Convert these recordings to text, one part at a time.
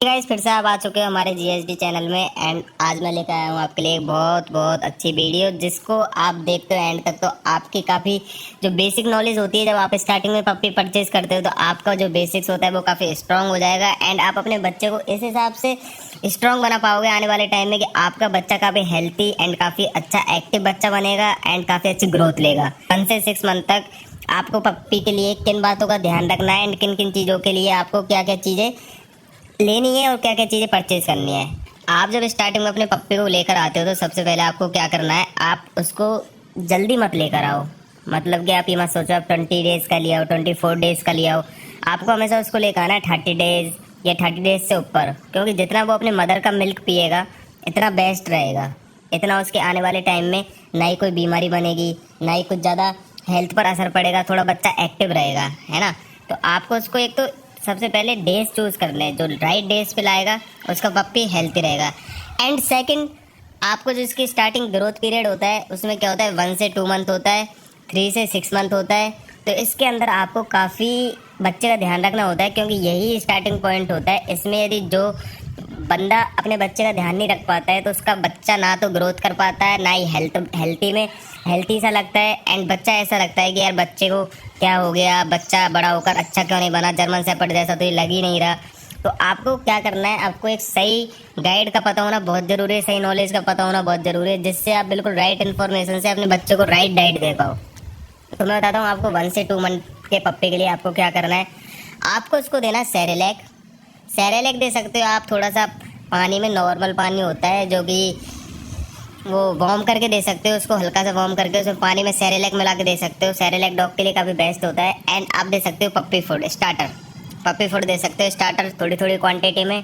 Guys फिर से आप आ चुके हो हमारे जीएसडी चैनल में। एंड आज मैं लेकर आया हूँ आपके लिए एक बहुत बहुत अच्छी वीडियो, जिसको आप देखते हो एंड तक तो आपकी काफ़ी जो बेसिक नॉलेज होती है, जब आप स्टार्टिंग में पप्पी परचेज करते हो तो आपका जो बेसिक्स होता है वो काफ़ी स्ट्रांग हो जाएगा। एंड आप अपने बच्चे को इस हिसाब से स्ट्रांग बना पाओगे आने वाले टाइम में कि आपका बच्चा काफ़ी हेल्थी एंड काफ़ी अच्छा एक्टिव बच्चा बनेगा एंड काफ़ी अच्छी ग्रोथ लेगा। 1 से 6 मंथ तक आपको पप्पी के लिए किन बातों का ध्यान रखना है एंड किन किन चीज़ों के लिए आपको क्या क्या चीज़ें लेनी है और क्या क्या चीज़ें परचेज करनी है। आप जब स्टार्टिंग में अपने पप्पी को लेकर आते हो तो सबसे पहले आपको क्या करना है, आप उसको जल्दी मत लेकर आओ। मतलब कि आप ये मत सोचो आप 20 डेज़ का लिया हो, 24 डेज़ का लिया हो। आपको हमेशा उसको लेकर आना है 30 डेज़ या 30 डेज़ से ऊपर, क्योंकि जितना वो अपने मदर का मिल्क पिएगा इतना बेस्ट रहेगा। इतना उसके आने वाले टाइम में ना ही कोई बीमारी बनेगी, ना ही कुछ ज़्यादा हेल्थ पर असर पड़ेगा, थोड़ा बच्चा एक्टिव रहेगा, है ना। तो आपको उसको एक तो सबसे पहले डेज चूज करने हैं, जो राइट डेज पे लाएगा उसका पप्पी हेल्थी रहेगा। एंड सेकंड, आपको जो इसकी स्टार्टिंग ग्रोथ पीरियड होता है उसमें क्या होता है, 1 से 2 मंथ होता है, 3 से 6 मंथ होता है। तो इसके अंदर आपको काफ़ी बच्चे का ध्यान रखना होता है, क्योंकि यही स्टार्टिंग पॉइंट होता है। इसमें यदि जो बंदा अपने बच्चे का ध्यान नहीं रख पाता है तो उसका बच्चा ना तो ग्रोथ कर पाता है, ना ही हेल्थी सा लगता है। एंड बच्चा ऐसा लगता है कि यार बच्चे को क्या हो गया, बच्चा बड़ा होकर अच्छा क्यों नहीं बना, जर्मन शेफर्ड जैसा तो ये लग ही नहीं रहा। तो आपको क्या करना है, आपको एक सही गाइड का पता होना बहुत ज़रूरी है, सही नॉलेज का पता होना बहुत ज़रूरी है, जिससे आप बिल्कुल राइट इन्फॉर्मेशन से अपने बच्चे को राइट डाइट दे पाओ। तो मैं बताता हूँ आपको 1 से 2 मंथ के पप्पे के लिए आपको क्या करना है। आपको उसको देना है सेरेलैक दे सकते हो आप। थोड़ा सा पानी में नॉर्मल पानी होता है जो कि वो वार्म करके दे सकते हो, उसको हल्का सा वार्म करके उसमें पानी में सेरेलैक मिला के दे सकते हो। सेरेलैक डॉग के लिए काफ़ी बेस्ट होता है। एंड आप दे सकते हो पप्पी फूड दे सकते हो स्टार्टर, थोड़ी थोड़ी क्वांटिटी में,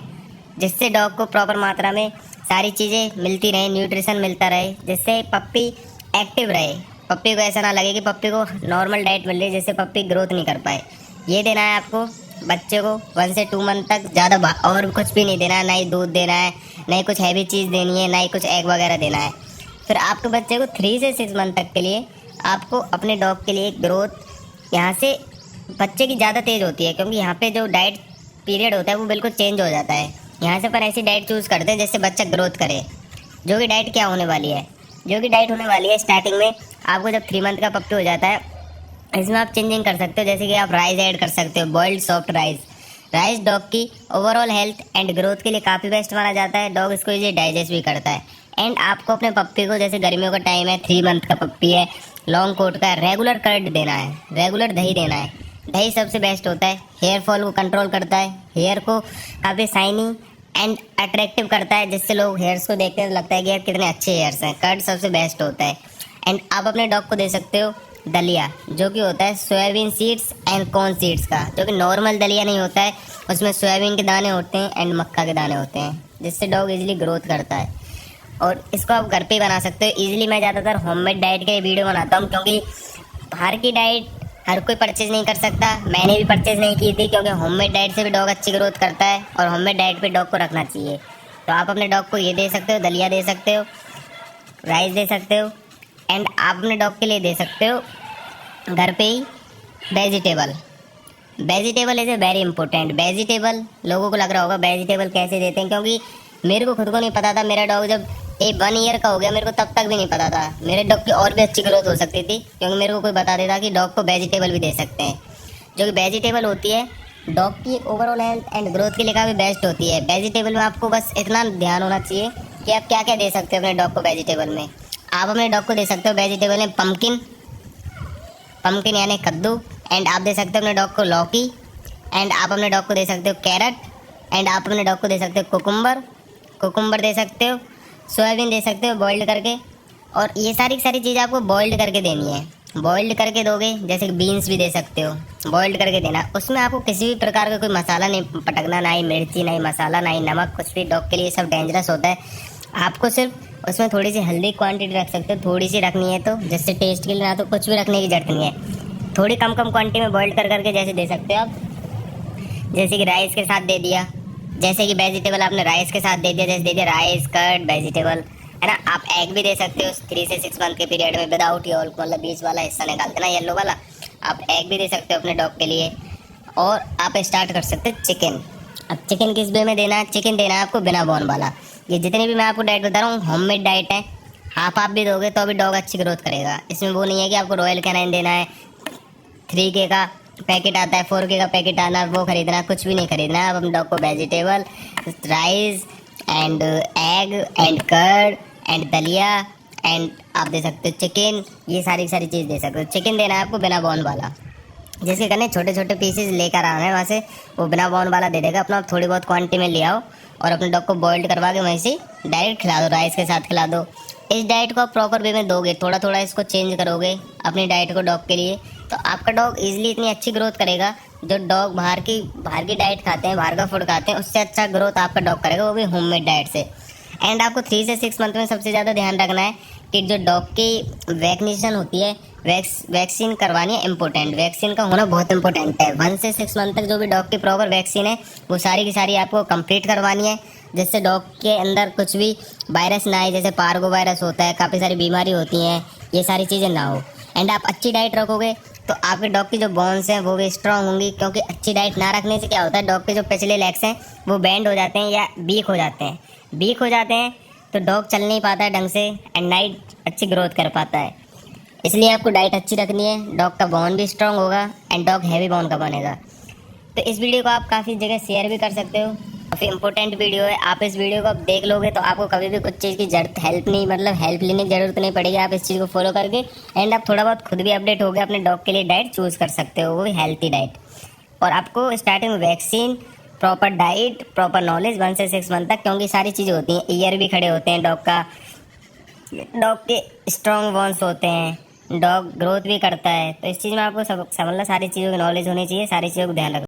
जिससे डॉग को प्रॉपर मात्रा में सारी चीज़ें मिलती रहे, न्यूट्रिशन मिलता रहे, जिससे पप्पी एक्टिव रहे। पप्पी को ऐसा ना लगे कि पप्पी को नॉर्मल डाइट मिल रही है जिससे पप्पी ग्रोथ नहीं कर पाए। ये देना है आपको बच्चे को 1 से 2 मंथ तक। ज़्यादा और कुछ भी नहीं देना है, ना ही दूध देना है, ना ही कुछ हैवी चीज़ देनी है, ना ही कुछ एग वगैरह देना है। फिर आपके बच्चे को 3 से 6 मंथ तक के लिए आपको अपने डॉग के लिए ग्रोथ यहाँ से बच्चे की ज़्यादा तेज़ होती है, क्योंकि यहाँ पे जो डाइट पीरियड होता है वो बिल्कुल चेंज हो जाता है। यहाँ से पर ऐसी डाइट चूज़ करते हैं जिससे बच्चा ग्रोथ करे। जो कि डाइट क्या होने वाली है, जो कि डाइट होने वाली है स्टार्टिंग में आपको जब 3 मंथ का पप्पी हो जाता है, इसमें आप चेंजिंग कर सकते हो। जैसे कि आप राइस ऐड कर सकते हो, बॉइल्ड सॉफ्ट राइस डॉग की ओवरऑल हेल्थ एंड ग्रोथ के लिए काफ़ी बेस्ट माना जाता है। डॉग इसको इजीली डाइजेस्ट भी करता है। एंड आपको अपने पप्पी को, जैसे गर्मियों का टाइम है, 3 मंथ का पप्पी है, लॉन्ग कोट का, रेगुलर कर्ड देना है, रेगुलर दही देना है। दही सबसे बेस्ट होता है, हेयर फॉल को कंट्रोल करता है, हेयर को काफ़ी शाइनी एंड अट्रैक्टिव करता है, जिससे लोग हेयर्स को देखते हैं तो लगता है कि यार कितने अच्छे हेयर्स हैं। कर्ड सबसे बेस्ट होता है। एंड आप अपने डॉग को दे सकते हो दलिया, जो कि होता है soybean seeds and corn seeds का, जो कि नॉर्मल दलिया नहीं होता है, उसमें सोयाबीन के दाने होते हैं एंड मक्का के दाने होते हैं, जिससे डॉग इजीली ग्रोथ करता है। और इसको आप घर पे ही बना सकते हो इजीली। मैं ज़्यादातर होममेड डाइट के वीडियो बनाता हूँ, क्योंकि बाहर की डाइट हर कोई परचेज नहीं कर सकता। मैंने भी परचेज नहीं की थी, क्योंकि होममेड डाइट से भी डॉग अच्छी ग्रोथ करता है और होममेड डाइट पे डॉग को रखना चाहिए। तो आप अपने डॉग को ये दे सकते हो, दलिया दे सकते हो, राइस दे सकते हो। एंड आप अपने डॉग के लिए दे सकते हो घर पे ही vegetable is a very important. Vegetable लोगों को लग रहा होगा वेजिटेबल कैसे देते हैं, क्योंकि मेरे को खुद को नहीं पता था। मेरा डॉग जब 1 ईयर का हो गया, मेरे को तब तक भी नहीं पता था। मेरे डॉग की और भी अच्छी ग्रोथ हो सकती थी, क्योंकि मेरे को कोई बता देता कि डॉग को वेजिटेबल भी दे सकते हैं। जो कि वेजिटेबल होती है डॉग की ओवरऑल हेल्थ एंड ग्रोथ के लिए काफ़ी बेस्ट होती है। वेजिटेबल में आपको बस इतना ध्यान होना चाहिए कि आप क्या क्या दे सकते हो अपने डॉग को वेजिटेबल में। आप अपने डॉग को दे सकते हो वेजिटेबल में पम्पकिन यानी कद्दू। एंड आप दे सकते हो अपने डॉग को लौकी। एंड आप अपने डॉग को दे सकते हो कैरेट। एंड आप अपने डॉग को दे सकते हो कुकुम्बर दे सकते हो, सोयाबीन दे सकते हो बॉइल्ड करके। और ये सारी चीज़ें आपको बॉइल्ड करके देनी है। बॉइल्ड करके दोगे, जैसे कि बीन्स भी दे सकते हो, बॉइल्ड करके देना। उसमें आपको किसी भी प्रकार का कोई मसाला नहीं पटकना, ना ही मिर्ची, ना ही मसाला, ना ही नमक, कुछ भी। डॉग के लिए सब डेंजरस होता है। आपको सिर्फ उसमें थोड़ी सी हल्दी क्वांटिटी रख सकते हो, थोड़ी सी रखनी है तो, जिससे टेस्ट के लिए। ना तो कुछ भी रखने की जरूरत नहीं है, थोड़ी कम क्वांटिटी में बॉइल्ड करके जैसे दे सकते हो आप। जैसे कि राइस के साथ दे दिया, जैसे कि वेजिटेबल आपने राइस के साथ दे दिया, जैसे दे दिया राइस, कर्ड, वेजिटेबल, है ना। आप एग भी दे सकते हो 3 से 6 मंथ के पीरियड में, विदाउट योल्क, मतलब बीच वाला हिस्सा निकाल देना, येलो वाला। आप एग भी दे सकते हो अपने डॉग के लिए। और आप स्टार्ट कर सकते हो चिकन। अब चिकन किस वे में देना है, चिकन देना है आपको बिना बोन वाला। ये जितनी भी मैं आपको डाइट बता रहा हूँ होममेड डाइट है, हाफ आप भी दोगे तो भी डॉग अच्छी ग्रोथ करेगा। इसमें वो नहीं है कि आपको रॉयल कैनाइन देना है, 3K का पैकेट आता है, 4K का पैकेट आना है, वो खरीदना, कुछ भी नहीं खरीदना है। आप अपने डॉग को vegetable, rice and egg and curd and दलिया एंड आप दे सकते हो चिकन, ये सारी सारी चीज़ दे सकते हो। चिकन देना है आपको बिना बोन वाला, जिसके करने छोटे छोटे पीसेस लेकर आना है वहाँ से, वो बिना बोन वाला दे देगा। अपना थोड़ी बहुत क्वांटिटी में ले आओ और अपने डॉग को बॉइल्ड करवा के वहीं से डायरेक्ट खिला दो, राइस के साथ खिला दो। इस डाइट को आप प्रॉपर वे में दोगे, थोड़ा थोड़ा इसको चेंज करोगे अपनी डाइट को डॉग के लिए, तो आपका डॉग इजीली इतनी अच्छी ग्रोथ करेगा। जो डॉग बाहर की डाइट खाते हैं, बाहर का फूड खाते हैं, उससे अच्छा ग्रोथ आपका डॉग करेगा, वो भी होममेड डाइट से। एंड आपको 3 से 6 मंथ में सबसे ज़्यादा ध्यान रखना है कि जो डॉग की वैक्सीनेशन होती है, वैक्सीन करवानी है इम्पोर्टेंट, वैक्सीन का होना बहुत इंपॉर्टेंट है। 1 से 6 मंथ तक जो भी डॉग की प्रॉपर वैक्सीन है वो सारी की सारी आपको कंप्लीट करवानी है, जिससे डॉग के अंदर कुछ भी वायरस ना आए, जैसे पार्गो वायरस होता है, काफ़ी सारी बीमारी होती हैं, ये सारी चीज़ें ना हो। एंड आप अच्छी डाइट रखोगे तो आपके डॉग की जो बोन्स हैं वो भी स्ट्रांग होंगी, क्योंकि अच्छी डाइट ना रखने से क्या होता है, डॉग के जो पिछले लेग्स हैं वो बेंड हो जाते हैं या वीक हो जाते हैं। वीक हो जाते हैं तो डॉग चल नहीं पाता है ढंग से एंड नाइट अच्छी ग्रोथ कर पाता है। इसलिए आपको डाइट अच्छी रखनी है, डॉग का बोन भी स्ट्रांग होगा एंड डॉग हैवी बोन का बनेगा। तो इस वीडियो को आप काफ़ी जगह शेयर भी कर सकते हो, काफ़ी इंपॉर्टेंट वीडियो है। आप इस वीडियो को आप देख लोगे तो आपको कभी भी कुछ चीज़ की हेल्प लेने की जरूरत नहीं पड़ेगी। आप इस चीज़ को फॉलो करके एंड आप थोड़ा बहुत खुद भी अपडेट हो गए, अपने डॉग के लिए डाइट चूज़ कर सकते हो, वो भी हेल्थी डाइट। और आपको स्टार्टिंग में vaccine, proper diet, proper knowledge 1 से 6 मंथ तक, क्योंकि सारी चीज़ें होती हैं, ईयर भी खड़े होते हैं डॉग का, डॉग के स्ट्रॉन्ग बोन्स होते हैं, डॉग ग्रोथ भी करता है। तो इस चीज़ में आपको सब सारी चीज़ों की नॉलेज होनी चाहिए, सारी चीज़ों को ध्यान रखना।